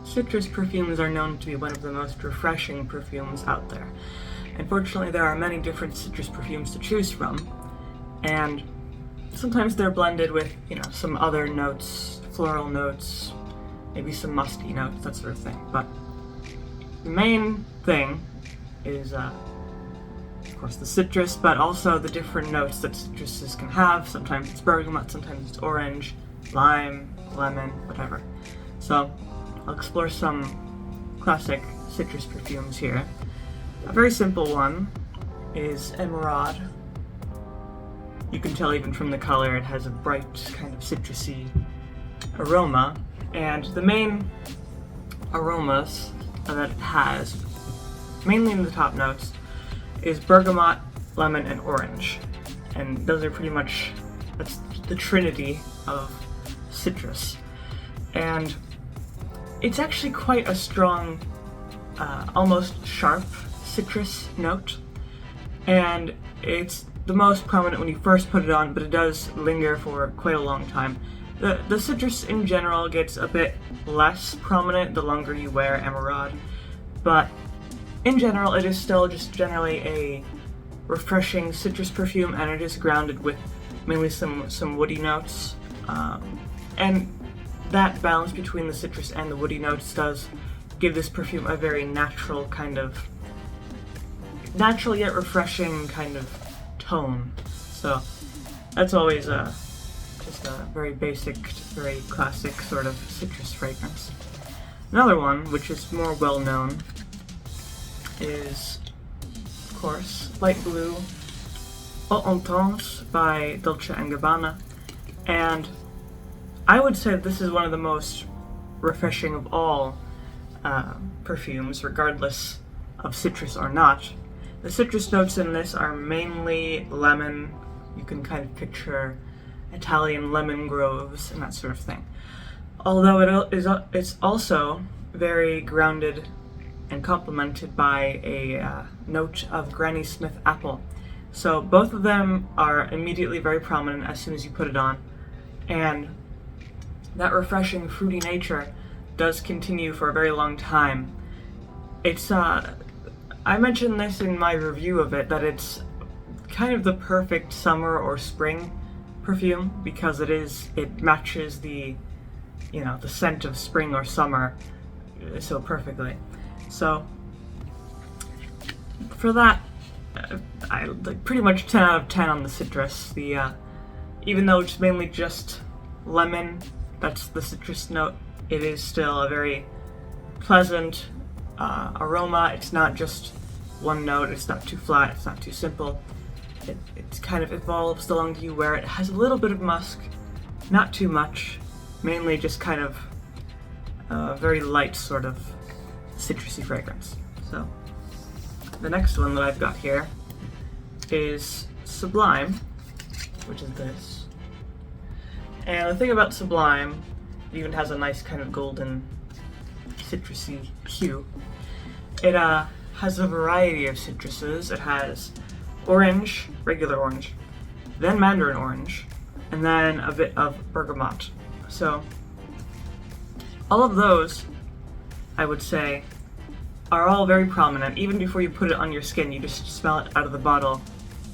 citrus perfumes are known to be one of the most refreshing perfumes out there. Unfortunately, there are many different citrus perfumes to choose from, and sometimes they're blended with, some other notes, floral notes, maybe some musky notes, that sort of thing. But the main thing is, of course, the citrus, but also the different notes that citruses can have. Sometimes it's bergamot, sometimes it's orange, lime, lemon, whatever. So I'll explore some classic citrus perfumes here. A very simple one is Emerald. You can tell even from the color it has a bright kind of citrusy aroma, and the main aromas that it has, mainly in the top notes, is bergamot, lemon, and orange. And those are pretty much, that's the trinity of citrus. And it's actually quite a strong, almost sharp citrus note. And it's the most prominent when you first put it on, but it does linger for quite a long time. The citrus in general gets a bit less prominent the longer you wear Emerald, but in general it is still just generally a refreshing citrus perfume, and it is grounded with mainly some woody notes. And that balance between the citrus and the woody notes does give this perfume a very natural yet refreshing kind of tone. So that's always just a very basic, very classic sort of citrus fragrance. Another one, which is more well known, is, of course, Light Blue Eau Intense by Dolce & Gabbana. And I would say this is one of the most refreshing of all perfumes, regardless of citrus or not. The citrus notes in this are mainly lemon. You can kind of picture Italian lemon groves and that sort of thing. Although it's also very grounded and complemented by a note of Granny Smith apple. So both of them are immediately very prominent as soon as you put it on, and that refreshing fruity nature does continue for a very long time. It's I mentioned this in my review of it, that it's kind of the perfect summer or spring perfume because it matches the scent of spring or summer so perfectly. So for that, I like pretty much 10 out of 10 on the citrus. Even though it's mainly just lemon, that's the citrus note, it is still a very pleasant aroma. It's not just one note, it's not too flat, it's not too simple. It kind of evolves the longer you wear it. It has a little bit of musk, not too much, mainly just kind of a very light sort of citrusy fragrance. So the next one that I've got here is Sublime, which is this. And the thing about Sublime, it even has a nice kind of golden citrusy hue. It has a variety of citruses. It has orange, regular orange, then mandarin orange, and then a bit of bergamot. So all of those, I would say, are all very prominent. Even before you put it on your skin, you just smell it out of the bottle.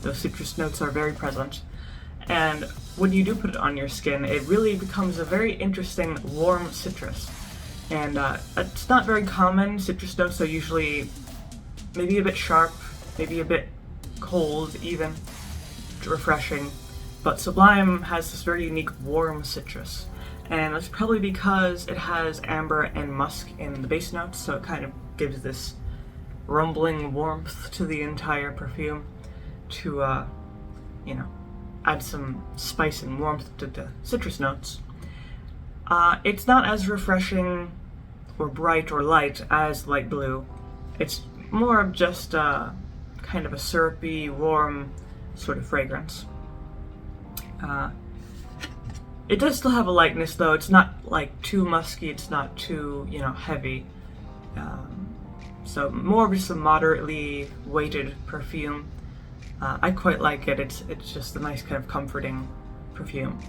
Those citrus notes are very present. And when you do put it on your skin, it really becomes a very interesting warm citrus. And it's not very common. Citrus notes are usually maybe a bit sharp, maybe a bit cold even, refreshing. But Sublime has this very unique warm citrus. And that's probably because it has amber and musk in the base notes, so it kind of gives this rumbling warmth to the entire perfume to, add some spice and warmth to the citrus notes. It's not as refreshing or bright or light as Light Blue. It's more of just kind of a syrupy, warm sort of fragrance. It does still have a lightness though. It's not like too musky, it's not too, heavy. So more of just a moderately weighted perfume. I quite like it. It's just a nice kind of comforting perfume.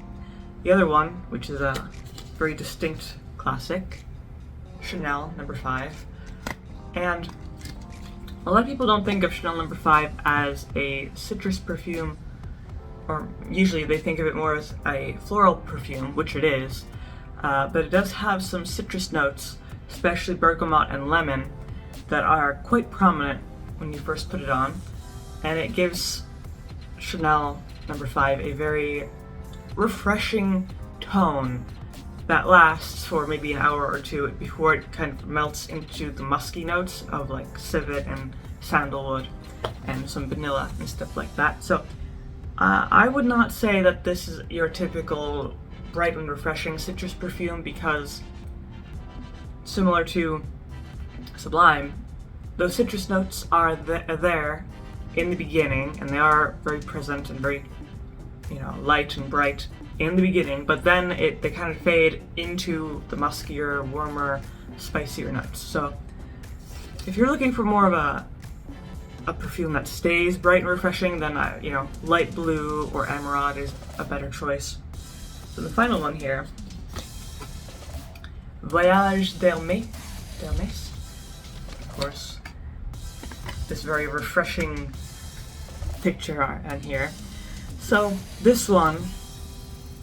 The other one, which is a very distinct classic, Chanel number 5. And a lot of people don't think of Chanel number 5 as a citrus perfume, or usually they think of it more as a floral perfume, which it is, but it does have some citrus notes, especially bergamot and lemon, that are quite prominent when you first put it on, and it gives Chanel number 5 a very refreshing tone that lasts for maybe an hour or two before it kind of melts into the musky notes of like civet and sandalwood and some vanilla and stuff like that. So I would not say that this is your typical bright and refreshing citrus perfume, because similar to Sublime, those citrus notes are there in the beginning, and they are very present and very, light and bright in the beginning, but then they kind of fade into the muskier, warmer, spicier notes. So if you're looking for more of a perfume that stays bright and refreshing, then light blue or emerald is a better choice. So the final one here, Voyage d'Hermès, of course, this very refreshing picture on here. So this one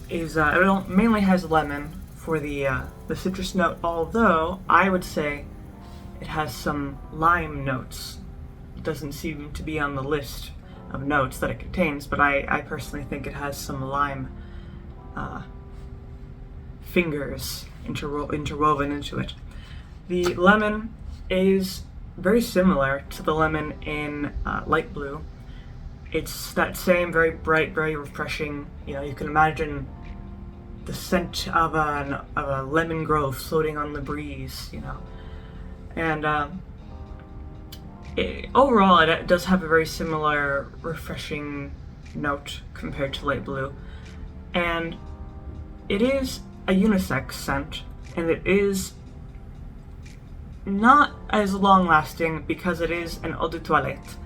is it mainly has lemon for the citrus note, although I would say it has some lime notes. It doesn't seem to be on the list of notes that it contains, but I personally think it has some lime fingers interwoven into it. The lemon is very similar to the lemon in light blue. It's that same very bright, very refreshing, you can imagine the scent of a lemon grove floating on the breeze, and overall it does have a very similar refreshing note compared to light blue, and it is a unisex scent, and it is not as long lasting because it is an eau de toilette,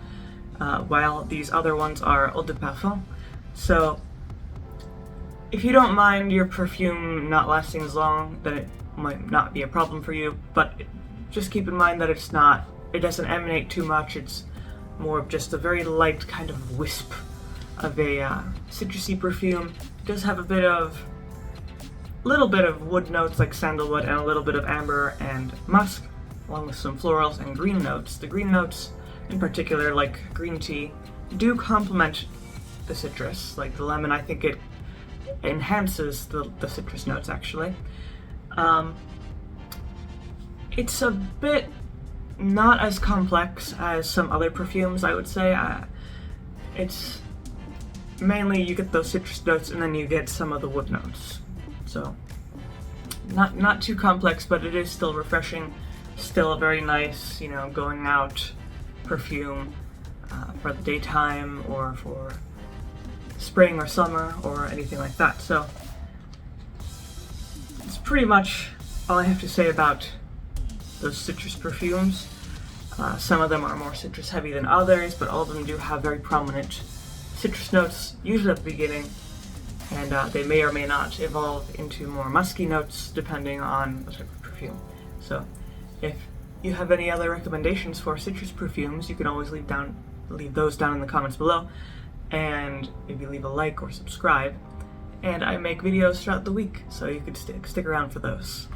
while these other ones are eau de parfum. So if you don't mind your perfume not lasting as long, then it might not be a problem for you, but just keep in mind that it doesn't emanate too much. It's more of just a very light kind of wisp of a citrusy perfume. It does have a little bit of wood notes like sandalwood and a little bit of amber and musk, along with some florals and green notes. The green notes in particular, like green tea, do complement the citrus. Like the lemon, I think it enhances the citrus notes actually. It's a bit not as complex as some other perfumes, I would say. It's mainly you get those citrus notes and then you get some of the wood notes. So not too complex, but it is still refreshing, still a very nice, going out perfume for the daytime or for spring or summer or anything like that. So it's pretty much all I have to say about those citrus perfumes. Some of them are more citrus heavy than others, but all of them do have very prominent citrus notes, usually at the beginning, and they may or may not evolve into more musky notes depending on the type of perfume. So if you have any other recommendations for citrus perfumes, you can always leave those down in the comments below, and maybe leave a like or subscribe. And I make videos throughout the week, so you could stick around for those.